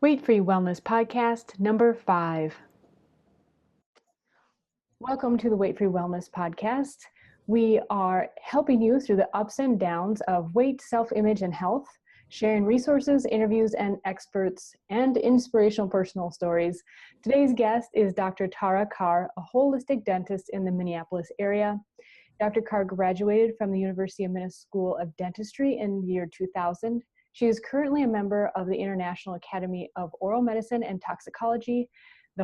Weight-Free Wellness Podcast number 5. Welcome to the Weight-Free Wellness Podcast. We are helping you through the ups and downs of weight, self-image, and health, sharing resources, interviews, and experts, and inspirational personal stories. Today's guest is Dr. Tara Kaur, a holistic dentist in the Minneapolis area. Dr. Kaur graduated from the University of Minnesota School of Dentistry in the year 2000. She is currently a member of the International Academy of Oral Medicine and Toxicology, the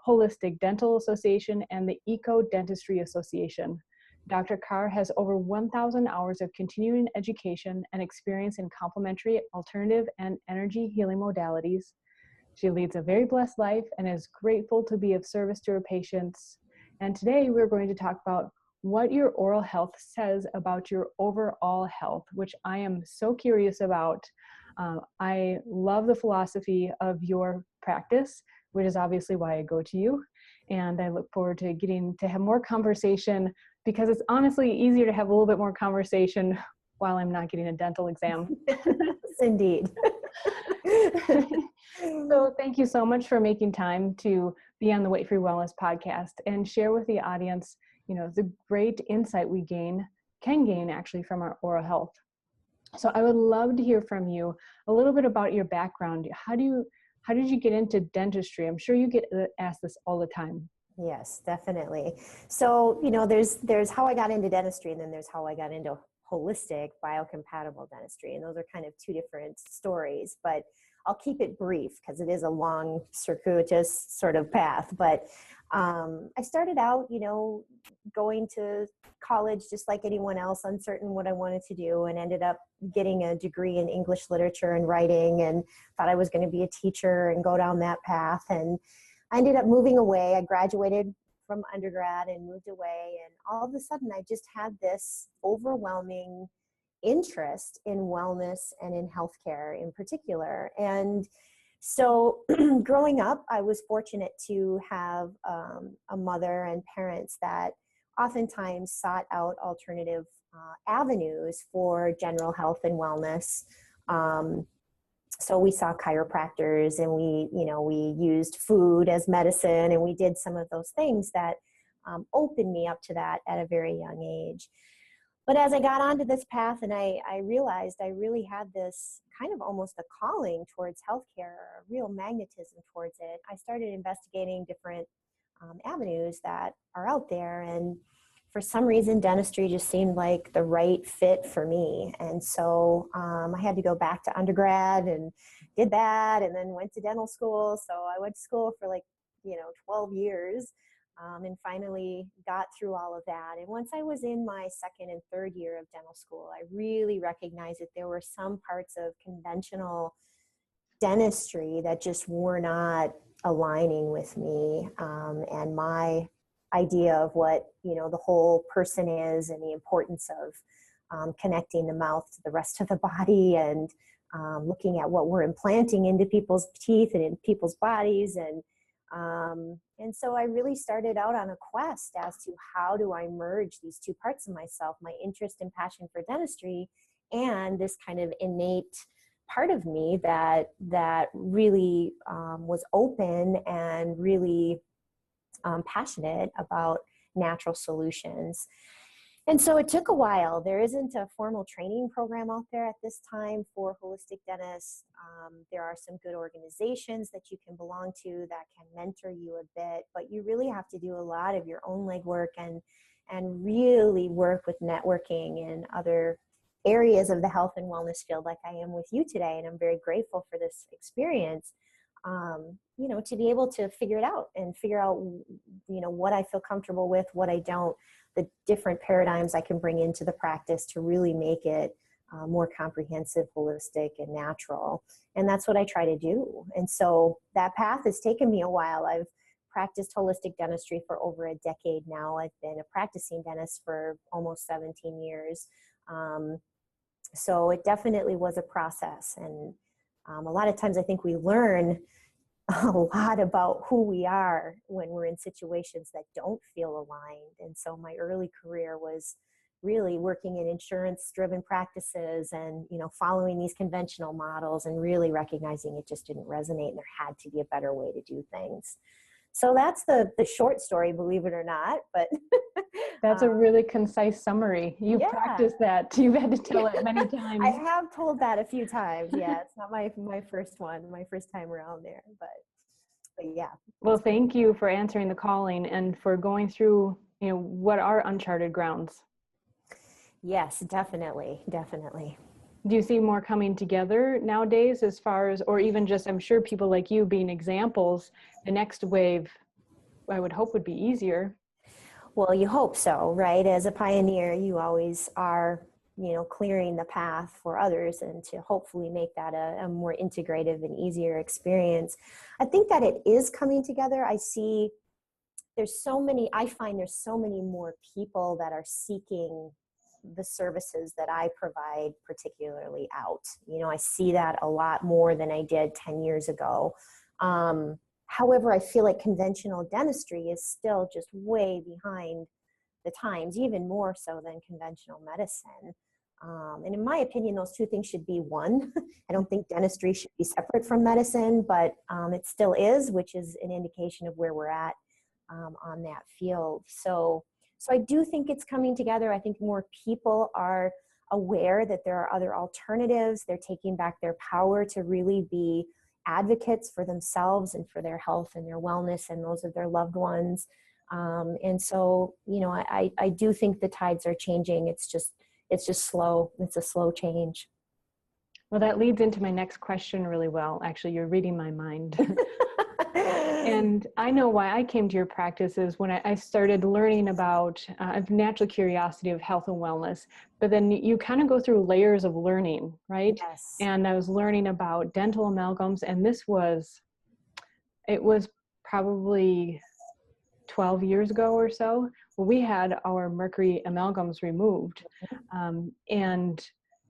Holistic Dental Association, and the Eco Dentistry Association. Dr. Kaur has over 1,000 hours of continuing education and experience in complementary, alternative, and energy healing modalities. She leads a very blessed life and is grateful to be of service to her patients. And today we're going to talk about what your oral health says about your overall health, which I am so curious about. I love the philosophy of your practice, which is obviously why I go to you. And I look forward to getting to have more conversation, because it's honestly easier to have a little bit more conversation while I'm not getting a dental exam. Indeed. So thank you so much for making time to be on the Weight-Free Wellness Podcast and share with the audience, the great insight we can gain actually from our oral health. So I would love to hear from you a little bit about your background. How did you get into dentistry? I'm sure you get asked this all the time. Yes, definitely. So, there's how I got into dentistry, and then there's how I got into holistic biocompatible dentistry. And those are kind of two different stories, but I'll keep it brief because it is a long circuitous sort of path. But I started out, going to college just like anyone else, uncertain what I wanted to do, and ended up getting a degree in English literature and writing, and thought I was going to be a teacher and go down that path. And I ended up moving away. I graduated from undergrad and moved away, and all of a sudden I just had this overwhelming interest in wellness and in healthcare in particular. And so growing up, I was fortunate to have a mother and parents that oftentimes sought out alternative avenues for general health and wellness. So we saw chiropractors, and we used food as medicine, and we did some of those things that opened me up to that at a very young age. But as I got onto this path, and I realized I really had this kind of almost a calling towards healthcare, a real magnetism towards it, I started investigating different avenues that are out there. And for some reason, dentistry just seemed like the right fit for me. And so I had to go back to undergrad and did that, and then went to dental school. So I went to school for 12 years. And finally got through all of that. And once I was in my second and third year of dental school, I really recognized that there were some parts of conventional dentistry that just were not aligning with me and my idea of what the whole person is, and the importance of connecting the mouth to the rest of the body, and looking at what we're implanting into people's teeth and in people's bodies. And so I really started out on a quest as to how do I merge these two parts of myself, my interest and passion for dentistry, and this kind of innate part of me that really was open and really passionate about natural solutions. And so it took a while. There isn't a formal training program out there at this time for holistic dentists. There are some good organizations that you can belong to that can mentor you a bit, but you really have to do a lot of your own legwork and really work with networking in other areas of the health and wellness field, like I am with you today. And I'm very grateful for this experience, to be able to figure it out and figure out, what I feel comfortable with, what I don't, the different paradigms I can bring into the practice to really make it more comprehensive, holistic, and natural. And that's what I try to do. And so that path has taken me a while. I've practiced holistic dentistry for over a decade now. I've been a practicing dentist for almost 17 years. So it definitely was a process. And a lot of times I think we learn a lot about who we are when we're in situations that don't feel aligned. And so my early career was really working in insurance-driven practices and, you know, following these conventional models and really recognizing it just didn't resonate and there had to be a better way to do things. So that's the short story, believe it or not, but that's a really concise summary. You've practiced that. You've had to tell it many times. I have told that a few times. Yeah, it's not my first one, my first time around there, but yeah. Well, thank you for answering the calling and for going through, you know, what are uncharted grounds. Yes, definitely, definitely. Do you see more coming together nowadays as far as, or even just, I'm sure people like you being examples, the next wave, I would hope would be easier. Well, you hope so, right? As a pioneer, you always are, you know, clearing the path for others and to hopefully make that a more integrative and easier experience. I think that it is coming together. I find there's so many more people that are seeking the services that I provide particularly out. You know, I see that a lot more than I did 10 years ago. However, I feel like conventional dentistry is still just way behind the times, even more so than conventional medicine. And in my opinion, those two things should be one. I don't think dentistry should be separate from medicine, but it still is, which is an indication of where we're at on that field. So I do think it's coming together. I think more people are aware that there are other alternatives. They're taking back their power to really be advocates for themselves and for their health and their wellness and those of their loved ones. And so, you know, I do think the tides are changing. It's just slow. It's a slow change. Well, that leads into my next question really well. Actually, you're reading my mind. And I know why I came to your practice is when I started learning about natural curiosity of health and wellness, but then you kind of go through layers of learning, right? Yes. And I was learning about dental amalgams, and it was probably 12 years ago or so. Well, we had our mercury amalgams removed. And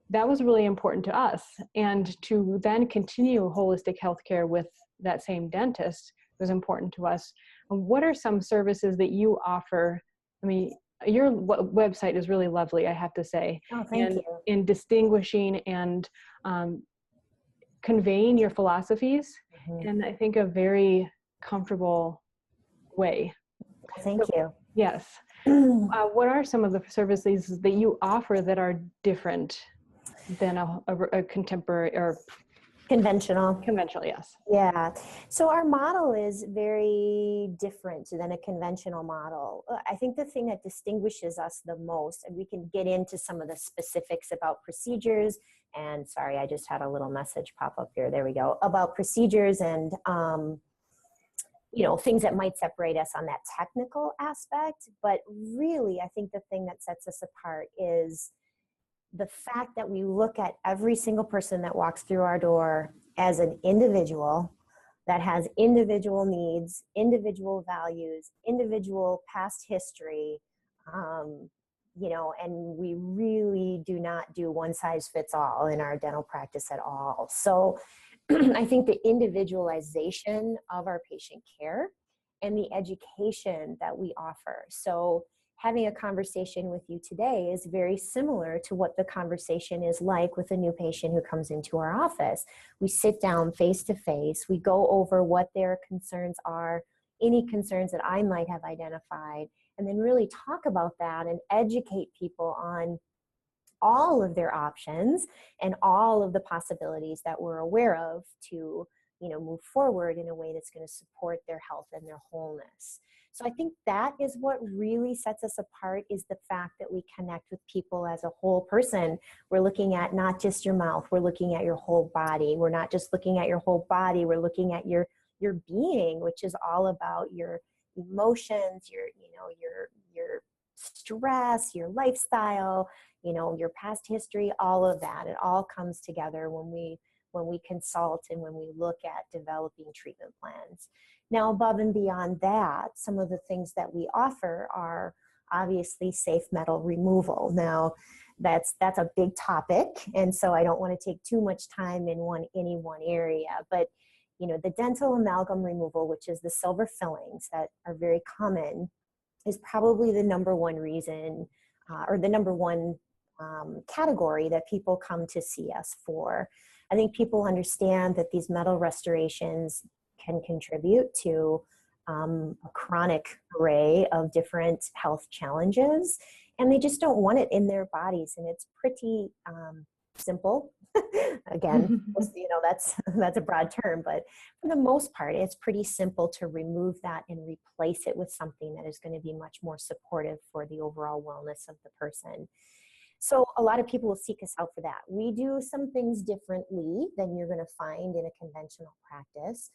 that was really important to us. And to then continue holistic healthcare with that same dentist was important to us. What are some services that you offer? I mean, your website is really lovely, I have to say. Oh, thank you. In distinguishing and conveying your philosophies in, I think, a very comfortable way. Thank you. Yes. What are some of the services that you offer that are different than a contemporary or conventional? Conventional, yes. Yeah. So our model is very different than a conventional model. I think the thing that distinguishes us the most, and we can get into some of the specifics about procedures, and sorry, I just had a little message pop up here. There we go. About procedures and, you know, things that might separate us on that technical aspect. But really, I think the thing that sets us apart is the fact that we look at every single person that walks through our door as an individual that has individual needs, individual values, individual past history, you know, and we really do not do one size fits all in our dental practice at all. So I think the individualization of our patient care and the education that we offer. So having a conversation with you today is very similar to what the conversation is like with a new patient who comes into our office. We sit down face to face, we go over what their concerns are, any concerns that I might have identified, and then really talk about that and educate people on all of their options and all of the possibilities that we're aware of to, you know, move forward in a way that's going to support their health and their wholeness. So I think that is what really sets us apart, is the fact that we connect with people as a whole person. We're looking at not just your mouth, we're looking at your whole body. We're not just looking at your whole body, we're looking at your being, which is all about your emotions, your stress, your lifestyle, you know, your past history, all of that. It all comes together when we consult and when we look at developing treatment plans. Now, above and beyond that, some of the things that we offer are obviously safe metal removal. Now, that's a big topic, and so I don't want to take too much time in any one area, but you know, the dental amalgam removal, which is the silver fillings that are very common, is probably the number one reason or the number one category that people come to see us for. I think people understand that these metal restorations can contribute to a chronic array of different health challenges, and they just don't want it in their bodies. And it's pretty simple. Again, that's a broad term, but for the most part, it's pretty simple to remove that and replace it with something that is going to be much more supportive for the overall wellness of the person. So a lot of people will seek us out for that. We do some things differently than you're going to find in a conventional practice.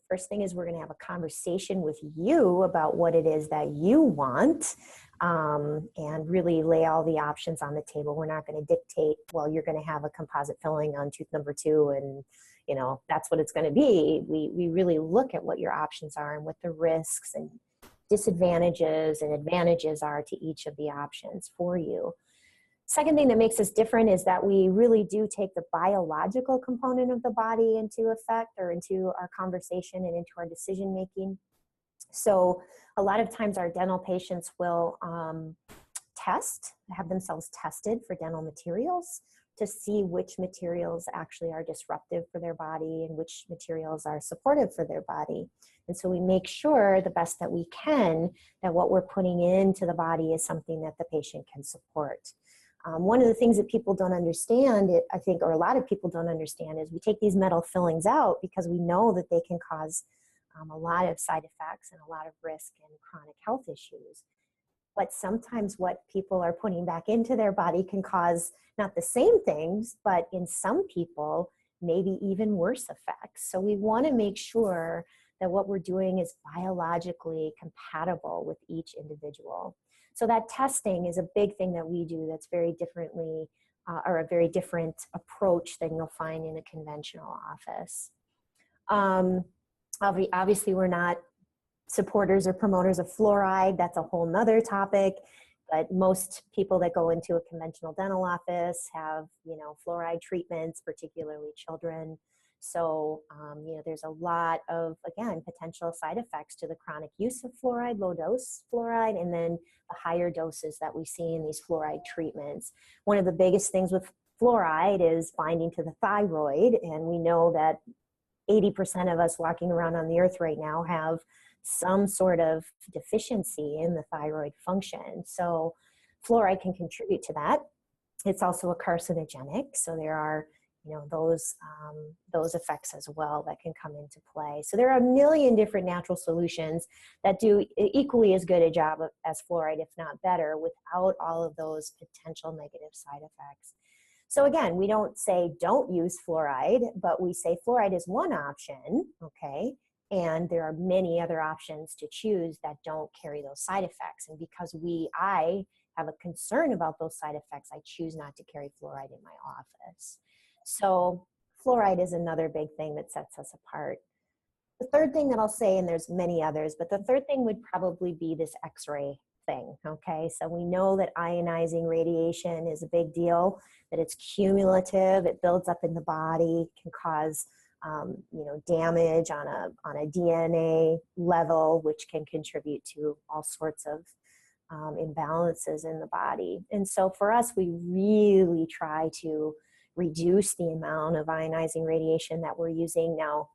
First thing is we're going to have a conversation with you about what it is that you want, and really lay all the options on the table. We're not going to dictate, well, you're going to have a composite filling on tooth number 2 and that's what it's going to be. We really look at what your options are and what the risks and disadvantages and advantages are to each of the options for you. Second thing that makes us different is that we really do take the biological component of the body into effect, or into our conversation and into our decision making. So a lot of times our dental patients will have themselves tested for dental materials to see which materials actually are disruptive for their body and which materials are supportive for their body. And so we make sure the best that we can that what we're putting into the body is something that the patient can support. One of the things that people don't understand, I think, or a lot of people don't understand, is we take these metal fillings out because we know that they can cause a lot of side effects and a lot of risk and chronic health issues. But sometimes what people are putting back into their body can cause not the same things, but in some people, maybe even worse effects. So we want to make sure that what we're doing is biologically compatible with each individual. So that testing is a big thing that we do that's very differently, or a very different approach than you'll find in a conventional office. Obviously, we're not supporters or promoters of fluoride. That's a whole nother topic. But most people that go into a conventional dental office have, fluoride treatments, particularly children. So, there's a lot of, again, potential side effects to the chronic use of fluoride, low dose fluoride, and then the higher doses that we see in these fluoride treatments. One of the biggest things with fluoride is binding to the thyroid. And we know that 80% of us walking around on the earth right now have some sort of deficiency in the thyroid function. So fluoride can contribute to that. It's also a carcinogenic. So there are those effects as well that can come into play. So there are a million different natural solutions that do equally as good a job as fluoride, if not better, without all of those potential negative side effects. So again, we don't say don't use fluoride, but we say fluoride is one option, okay? And there are many other options to choose that don't carry those side effects. And because I have a concern about those side effects, I choose not to carry fluoride in my office. So fluoride is another big thing that sets us apart. The third thing that I'll say, and there's many others, but the third thing would probably be this X-ray thing, okay? So we know that ionizing radiation is a big deal, that it's cumulative, it builds up in the body, can cause damage on a DNA level, which can contribute to all sorts of imbalances in the body. And so for us, we really try to reduce the amount of ionizing radiation that we're using. Now,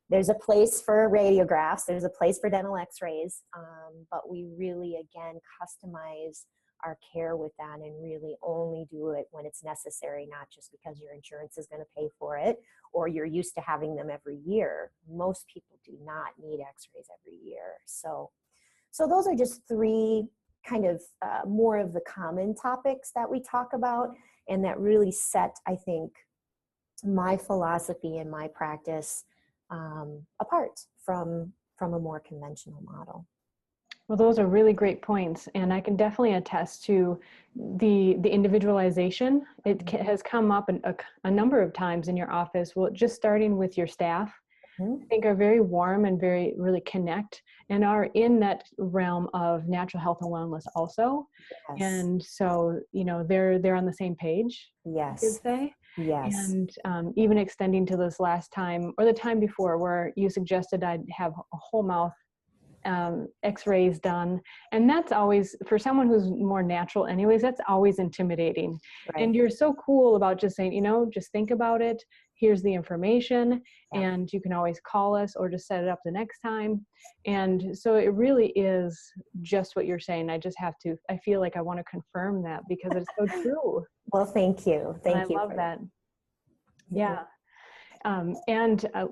there's a place for radiographs, there's a place for dental x-rays, but we really, again, customize our care with that and really only do it when it's necessary, not just because your insurance is going to pay for it or you're used to having them every year. Most people do not need x-rays every year. So those are just three kind of more of the common topics that we talk about and that really set, I think, my philosophy and my practice apart from a more conventional model. Well, those are really great points, and I can definitely attest to the individualization. It has come up a number of times in your office. Well, just starting with your staff, I think are very warm and really connect and are in that realm of natural health and wellness also. Yes. And so, they're on the same page. Yes. You could say. Yes. And even extending to this last time or the time before where you suggested I'd have a whole mouth x-rays done. And that's always, for someone who's more natural anyways, that's always intimidating. Right. And you're so cool about just saying, just think about it. Here's the information, and you can always call us or just set it up the next time. And so it really is just what you're saying. I feel like I want to confirm that because it's so true. Well, thank you. Thank you. I love that. Yeah.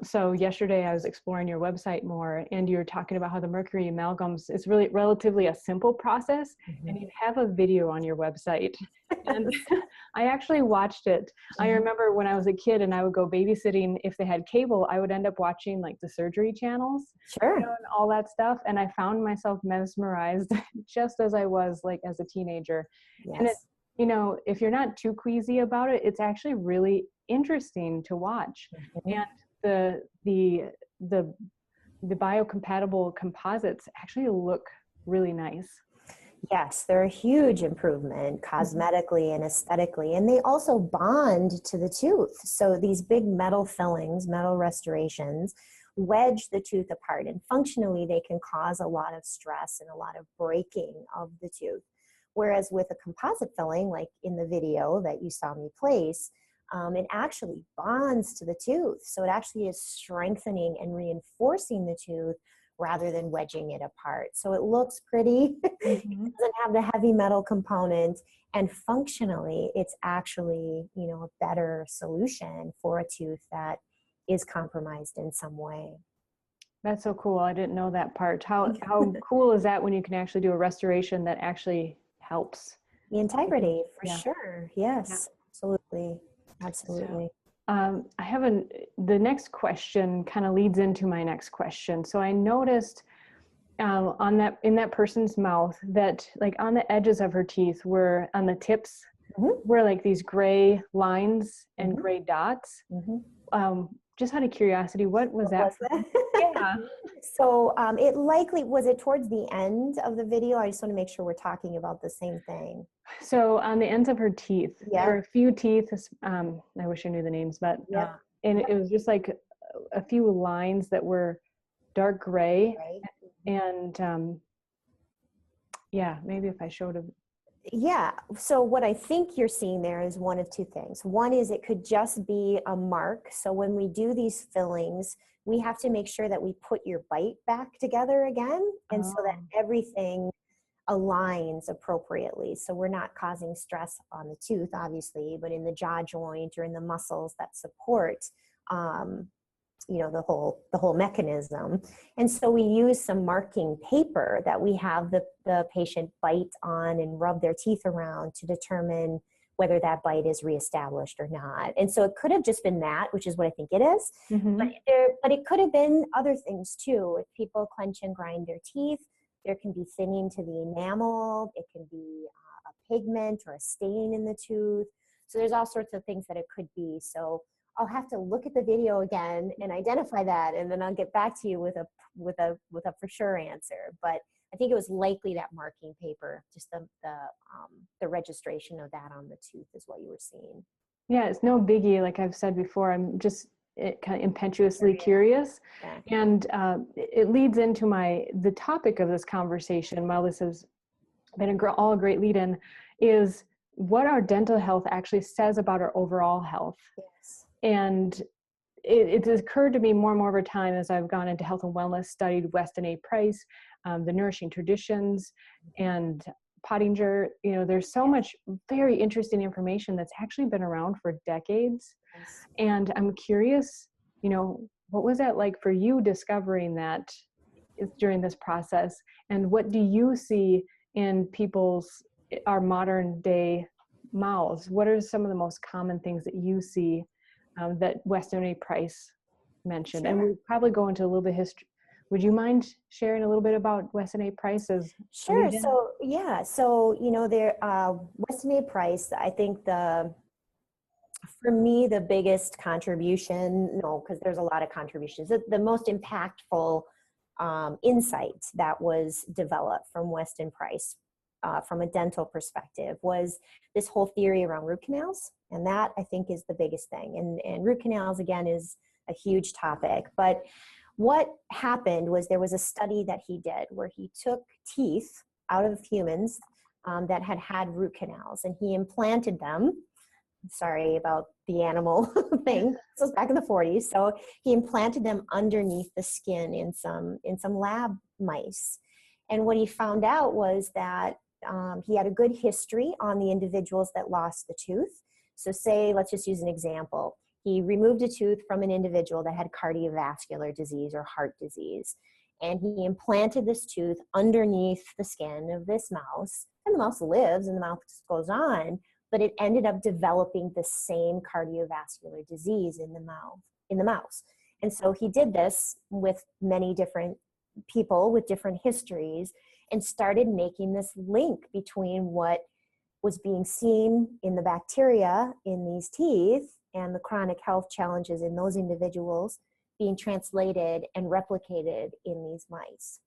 So yesterday I was exploring your website more, and you were talking about how the mercury amalgams is really relatively a simple process, and you have a video on your website. And I actually watched it. I remember when I was a kid and I would go babysitting, if they had cable, I would end up watching like the surgery channels, and all that stuff. And I found myself mesmerized just as I was like as a teenager. Yes. And it, if you're not too queasy about it, it's actually really interesting to watch. And the biocompatible composites actually look really nice. Yes, they're a huge improvement cosmetically and aesthetically, and they also bond to the tooth. So these big metal fillings, metal restorations, wedge the tooth apart, and functionally they can cause a lot of stress and a lot of breaking of the tooth. Whereas with a composite filling, like in the video that you saw me place, it actually bonds to the tooth. So it actually is strengthening and reinforcing the tooth rather than wedging it apart. So it looks pretty. It doesn't have the heavy metal component, and functionally it's actually, a better solution for a tooth that is compromised in some way. That's so cool. I didn't know that part. How cool is that when you can actually do a restoration that actually helps the integrity, for sure. Yes, absolutely. So, the next question kind of leads into my next question. So I noticed in that person's mouth that like on the edges of her teeth were, on the tips, were like these gray lines and gray dots. Just out of curiosity, what was that? Yeah. So it likely, was it towards the end of the video? I just want to make sure we're talking about the same thing. So on the ends of her teeth, there are a few teeth, I wish I knew the names, but, and it was just like a few lines that were dark gray. And maybe if I showed a. Yeah. So what I think you're seeing there is one of two things. One is it could just be a mark. So when we do these fillings, we have to make sure that we put your bite back together again. And so that everything aligns appropriately. So we're not causing stress on the tooth, obviously, but in the jaw joint or in the muscles that support, the whole mechanism. And so we use some marking paper that we have the patient bite on and rub their teeth around to determine whether that bite is reestablished or not. And so it could have just been that, which is what I think it is. But it could have been other things too. If people clench and grind their teeth, there can be thinning to the enamel. It can be a pigment or a stain in the tooth. So there's all sorts of things that it could be. So I'll have to look at the video again and identify that, and then I'll get back to you with a for sure answer. But I think it was likely that marking paper, just the registration of that on the tooth is what you were seeing. Yeah, it's no biggie. Like I've said before, I'm just kind of impetuously curious. And it leads into the topic of this conversation, while this has been all a great lead in, is what our dental health actually says about our overall health. Yes. And it's occurred to me more and more over time as I've gone into health and wellness, studied Weston A. Price, the Nourishing Traditions, and Pottinger. There's so much very interesting information that's actually been around for decades. Yes. And I'm curious, what was that like for you discovering that during this process? And what do you see in our modern day mouths? What are some of the most common things that you see that Weston A. Price mentioned? Sure. And we'll probably go into a little bit of history. Would you mind sharing a little bit about Weston A. Price? Sure. So Weston A. Price, I think for me, the biggest contribution, because there's a lot of contributions, the most impactful insight that was developed from Weston Price from a dental perspective was this whole theory around root canals. And that I think is the biggest thing. And root canals, again, is a huge topic. But what happened was there was a study that he did where he took teeth out of humans that had root canals, and he implanted them. Sorry about the animal thing. This was back in the 40s. So he implanted them underneath the skin in some lab mice. And what he found out was that he had a good history on the individuals that lost the tooth. So say, let's just use an example. He removed a tooth from an individual that had cardiovascular disease or heart disease. And he implanted this tooth underneath the skin of this mouse. And the mouse lives and the mouse goes on, but it ended up developing the same cardiovascular disease in the mouse. And so he did this with many different people with different histories and started making this link between what was being seen in the bacteria in these teeth and the chronic health challenges in those individuals being translated and replicated in these mice.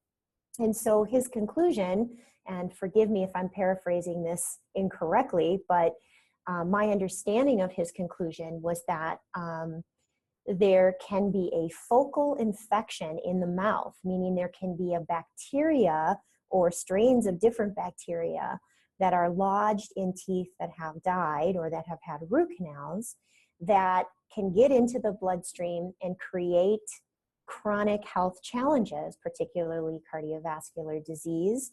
And so his conclusion, and forgive me if I'm paraphrasing this incorrectly, but my understanding of his conclusion was that there can be a focal infection in the mouth, meaning there can be a bacteria or strains of different bacteria that are lodged in teeth that have died or that have had root canals that can get into the bloodstream and create chronic health challenges, particularly cardiovascular disease.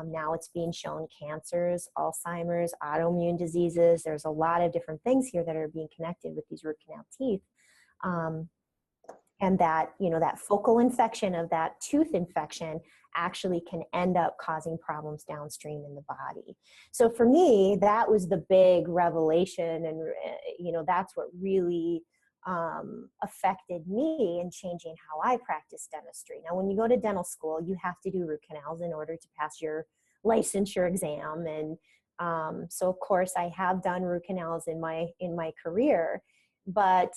Now it's being shown cancers, Alzheimer's, autoimmune diseases. There's a lot of different things here that are being connected with these root canal teeth. And that, that focal infection of that tooth infection actually can end up causing problems downstream in the body. So for me, that was the big revelation, and that's what really affected me in changing how I practice dentistry. Now, when you go to dental school, you have to do root canals in order to pass your licensure exam, and so of course I have done root canals in my career, but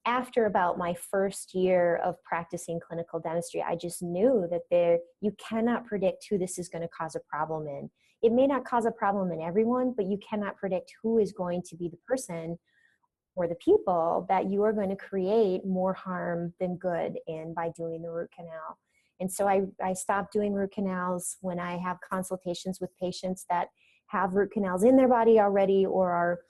after about my first year of practicing clinical dentistry, I just knew that you cannot predict who this is going to cause a problem in. It may not cause a problem in everyone, but you cannot predict who is going to be the person or the people that you are going to create more harm than good in by doing the root canal. And so I stopped doing root canals when I have consultations with patients that have root canals in their body already or are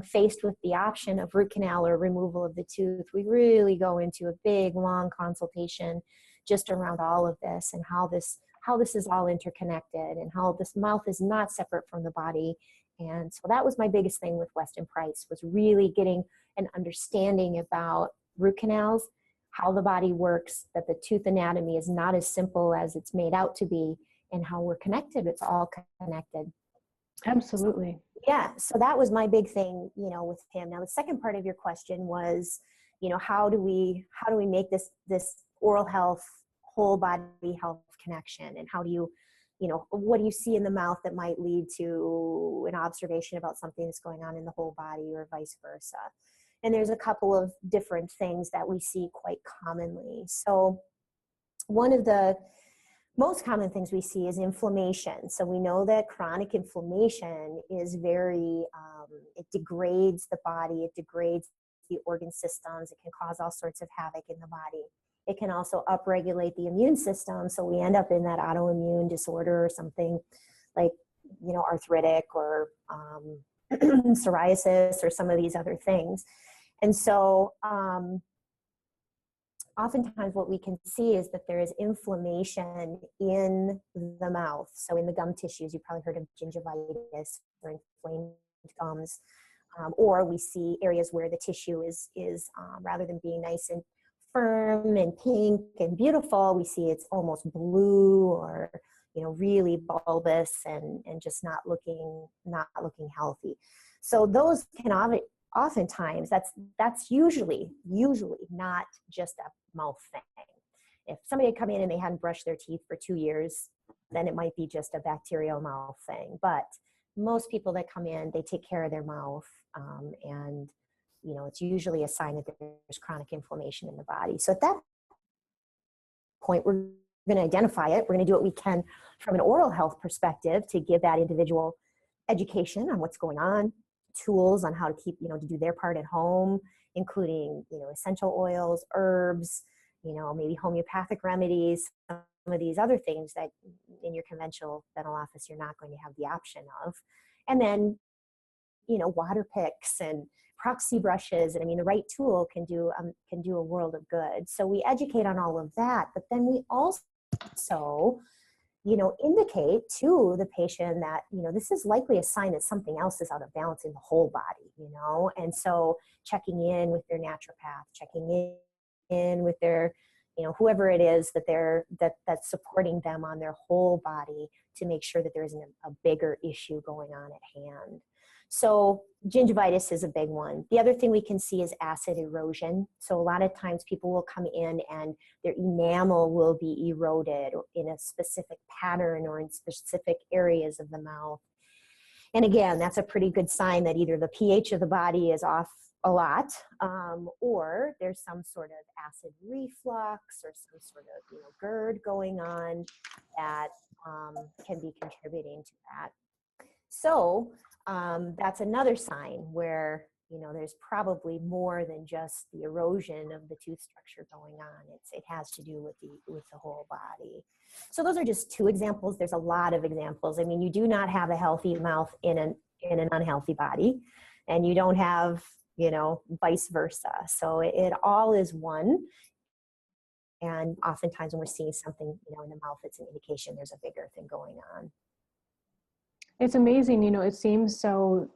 faced with the option of root canal or removal of the tooth. We really go into a big, long consultation just around all of this and how this is all interconnected and how this mouth is not separate from the body. And so that was my biggest thing with Weston Price, was really getting an understanding about root canals, how the body works, that the tooth anatomy is not as simple as it's made out to be, and how we're connected. It's all connected. Absolutely. Yeah, so that was my big thing, with him. Now, the second part of your question was, how do we make this oral health, whole body health connection, and how do you, what do you see in the mouth that might lead to an observation about something that's going on in the whole body or vice versa? And there's a couple of different things that we see quite commonly. So one of the most common things we see is inflammation. So we know that chronic inflammation is it degrades the body, it degrades the organ systems, it can cause all sorts of havoc in the body. It can also upregulate the immune system, so we end up in that autoimmune disorder or something like, arthritic or psoriasis or some of these other things. And so oftentimes what we can see is that there is inflammation in the mouth. So in the gum tissues, you've probably heard of gingivitis or inflamed gums. Or we see areas where the tissue is rather than being nice and firm and pink and beautiful, we see it's almost blue or, really bulbous and just not looking healthy. So those can oftentimes, that's usually not just a mouth thing. If somebody had come in and they hadn't brushed their teeth for 2 years, then it might be just a bacterial mouth thing. But most people that come in, they take care of their mouth, and it's usually a sign that there's chronic inflammation in the body. So at that point, we're going to identify it. We're going to do what we can from an oral health perspective to give that individual education on what's going on, tools on how to keep, to do their part at home, including, essential oils, herbs, maybe homeopathic remedies, some of these other things that in your conventional dental office, you're not going to have the option of. And then, water picks and proxy brushes. And I mean, the right tool can do a world of good. So we educate on all of that, but then we also, indicate to the patient that, this is likely a sign that something else is out of balance in the whole body, and so checking in with their naturopath, checking in with their, whoever it is that's supporting them on their whole body to make sure that there isn't a bigger issue going on at hand. So gingivitis is a big one. The other thing we can see is acid erosion. So a lot of times people will come in and their enamel will be eroded in a specific pattern or in specific areas of the mouth. And again, that's a pretty good sign that either the pH of the body is off a lot, or there's some sort of acid reflux or some sort of GERD going on that can be contributing to that. So that's another sign where there's probably more than just the erosion of the tooth structure going on. It has to do with the whole body. So those are just two examples. There's a lot of examples. I mean, you do not have a healthy mouth in an unhealthy body, and you don't have vice versa. So it all is one. And oftentimes when we're seeing something in the mouth, it's an indication there's a bigger thing going on. It's amazing, it seems so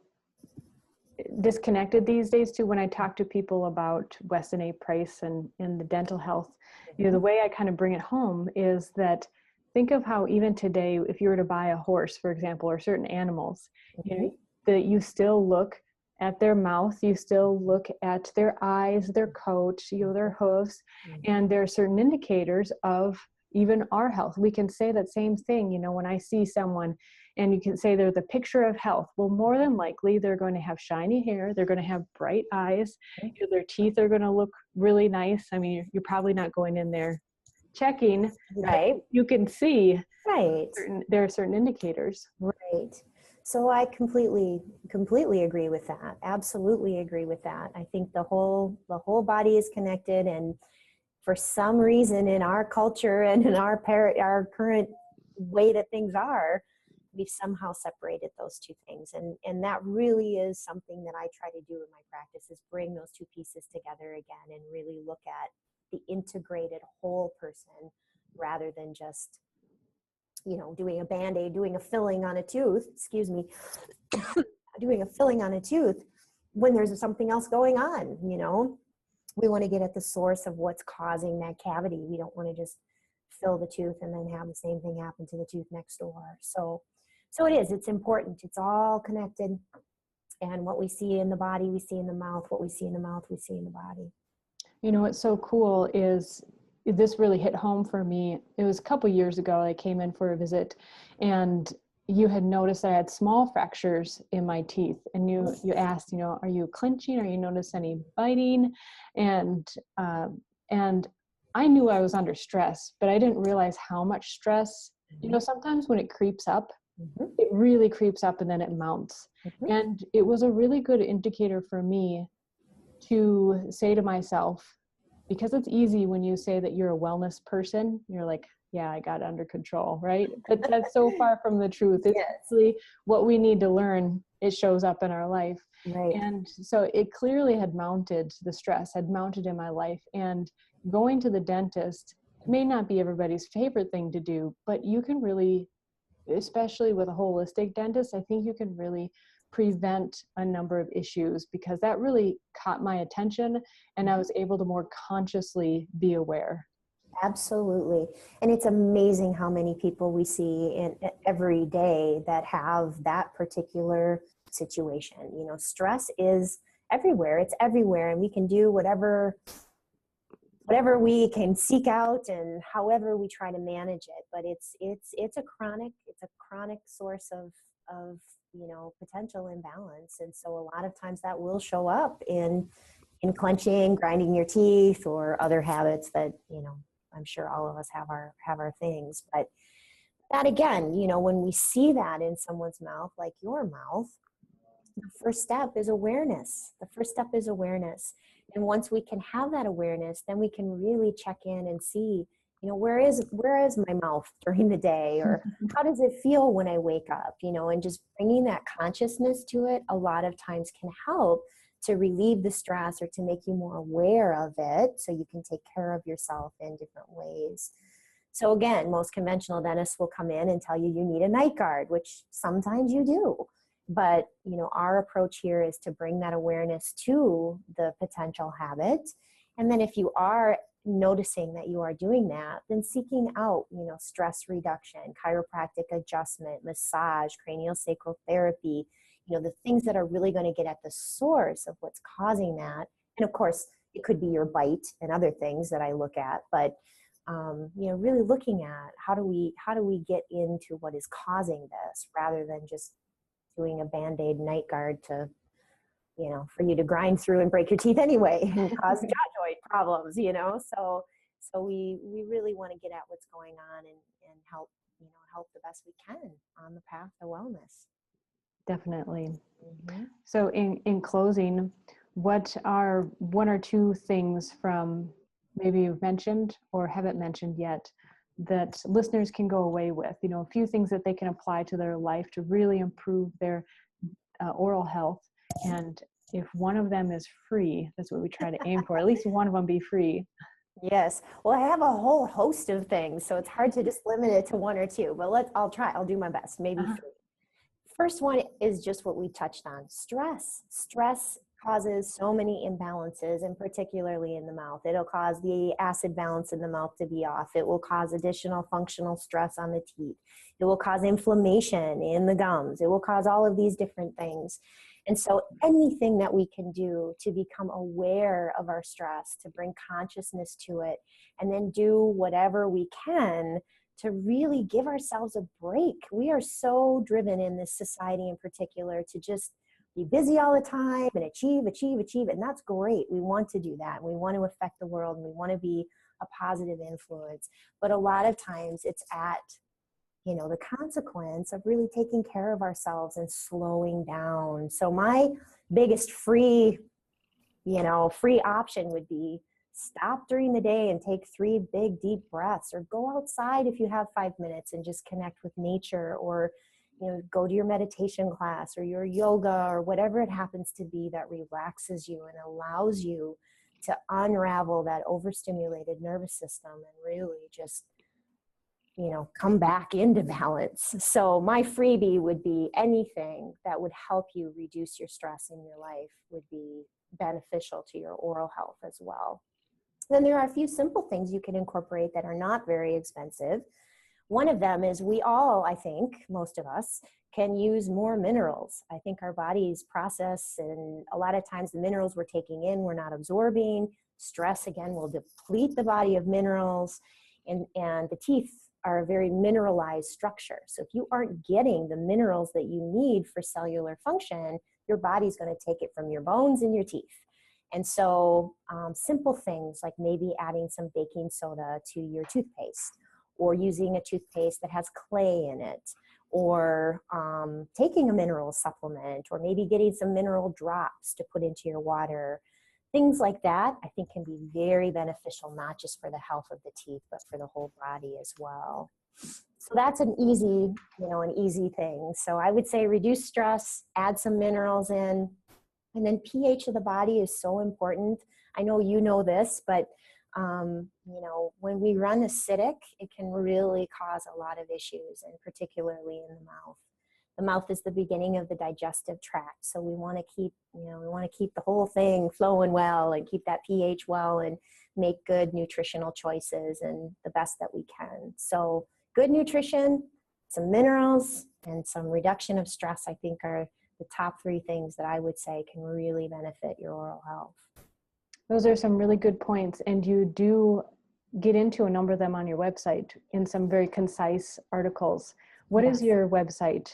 disconnected these days too when I talk to people about Weston A. Price and the dental health. The way I kind of bring it home is that think of how even today, if you were to buy a horse, for example, or certain animals, that you still look at their mouth, you still look at their eyes, their coat, their hooves, and there are certain indicators of even our health. We can say that same thing, when I see someone and you can say they're the picture of health. Well, more than likely, they're going to have shiny hair. They're going to have bright eyes. Their teeth are going to look really nice. I mean, you're probably not going in there checking. Right. You can see right. There are certain indicators. Right. So I completely agree with that. Absolutely agree with that. I think the whole body is connected, and for some reason in our culture and in our current way that things are, we've somehow separated those two things. And that really is something that I try to do in my practice, is bring those two pieces together again and really look at the integrated whole person rather than just, doing a Band-Aid, doing a filling on a tooth, doing a filling on a tooth when there's something else going on, We want to get at the source of what's causing that cavity. We don't want to just fill the tooth and then have the same thing happen to the tooth next door. So it's important. It's all connected. And what we see in the body, we see in the mouth. What we see in the mouth, we see in the body. What's so cool is this really hit home for me. It was a couple years ago, I came in for a visit and you had noticed I had small fractures in my teeth, and you asked, are you clenching? Are you notice any biting? And I knew I was under stress, but I didn't realize how much stress. Sometimes when it creeps up, it really creeps up and then it mounts. And it was a really good indicator for me to say to myself, because it's easy when you say that you're a wellness person, you're like, yeah, I got it under control, right? But that's so far from the truth. It's actually what we need to learn. It shows up in our life. Right. And so it clearly had mounted, the stress had mounted in my life. And going to the dentist may not be everybody's favorite thing to do, but you can really, especially with a holistic dentist, I think you can really prevent a number of issues, because that really caught my attention and I was able to more consciously be aware. Absolutely. And it's amazing how many people we see in every day that have that particular situation. Stress is everywhere. It's everywhere, and we can do whatever we can seek out and however we try to manage it. But it's a chronic source of potential imbalance. And so a lot of times that will show up in clenching, grinding your teeth, or other habits that, I'm sure all of us have our things. But that again, when we see that in someone's mouth, like your mouth, the first step is awareness. And once we can have that awareness, then we can really check in and see, where is my mouth during the day, or how does it feel when I wake up, and just bringing that consciousness to it a lot of times can help to relieve the stress or to make you more aware of it so you can take care of yourself in different ways. So again, most conventional dentists will come in and tell you you need a night guard, which sometimes you do. But, our approach here is to bring that awareness to the potential habit. And then if you are noticing that you are doing that, then seeking out, stress reduction, chiropractic adjustment, massage, craniosacral therapy, the things that are really going to get at the source of what's causing that. And of course, it could be your bite and other things that I look at, but really looking at how do we get into what is causing this, rather than just doing a Band-Aid night guard to, for you to grind through and break your teeth anyway and cause jaw joint problems, So we really want to get at what's going on and help, help the best we can on the path to wellness. Definitely. Mm-hmm. So in closing, what are one or two things from maybe you've mentioned or haven't mentioned yet that listeners can go away with, a few things that they can apply to their life to really improve their oral health? And if one of them is free, that's what we try to aim for, at least one of them be free. Yes. Well, I have a whole host of things, so it's hard to just limit it to one or two, but I'll do my best, maybe three. First one is just what we touched on, stress. Stress causes so many imbalances, and particularly in the mouth. It'll cause the acid balance in the mouth to be off. It will cause additional functional stress on the teeth. It will cause inflammation in the gums. It will cause all of these different things. And so anything that we can do to become aware of our stress, to bring consciousness to it, and then do whatever we can to really give ourselves a break. We are so driven in this society in particular to just be busy all the time and achieve. And that's great. We want to do that. We want to affect the world, and we want to be a positive influence. But a lot of times it's at, the consequence of really taking care of ourselves and slowing down. So my biggest free option would be stop during the day and take 3 big, deep breaths, or go outside if you have 5 minutes and just connect with nature, or, go to your meditation class or your yoga or whatever it happens to be that relaxes you and allows you to unravel that overstimulated nervous system and really just, come back into balance. So my freebie would be anything that would help you reduce your stress in your life would be beneficial to your oral health as well. Then there are a few simple things you can incorporate that are not very expensive. One of them is we all, I think, most of us, can use more minerals. I think our bodies process, and a lot of times the minerals we're taking in, we're not absorbing. Stress, again, will deplete the body of minerals, and the teeth are a very mineralized structure. So if you aren't getting the minerals that you need for cellular function, your body's going to take it from your bones and your teeth. And so simple things like maybe adding some baking soda to your toothpaste, or using a toothpaste that has clay in it, or taking a mineral supplement, or maybe getting some mineral drops to put into your water. Things like that, I think, can be very beneficial, not just for the health of the teeth, but for the whole body as well. So that's an easy thing. So I would say reduce stress, add some minerals in, and then pH of the body is so important. I know you know this, but when we run acidic, it can really cause a lot of issues, and particularly in the mouth. The mouth is the beginning of the digestive tract, so we want to keep the whole thing flowing well and keep that pH well and make good nutritional choices and the best that we can. So good nutrition, some minerals, and some reduction of stress, I think, are the top 3 things that I would say can really benefit your oral health. Those are some really good points, and you do get into a number of them on your website in some very concise articles. What is your website?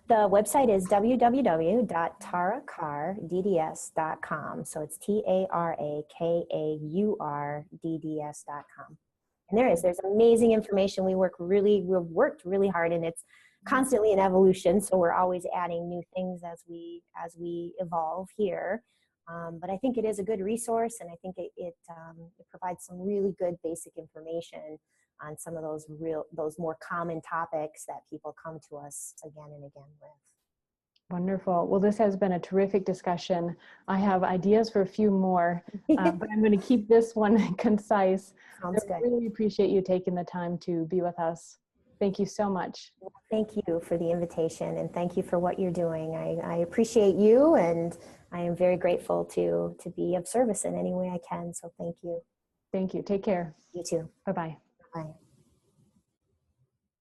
The website is www.tarakaurdds.com. So it's TARAKAURDDS.com. And there's amazing information. We've worked really hard, and it's constantly in evolution. So we're always adding new things as we evolve here. But I think it is a good resource, and I think it provides some really good basic information on some of those more common topics that people come to us again and again with. Wonderful. Well, this has been a terrific discussion. I have ideas for a few more, but I'm going to keep this one concise. Sounds I good. really appreciate you taking the time to be with us. Thank you so much. Thank you for the invitation, and thank you for what you're doing. I appreciate you, and I am very grateful to be of service in any way I can. So thank you. Thank you. Take care. You too. Bye-bye. Bye.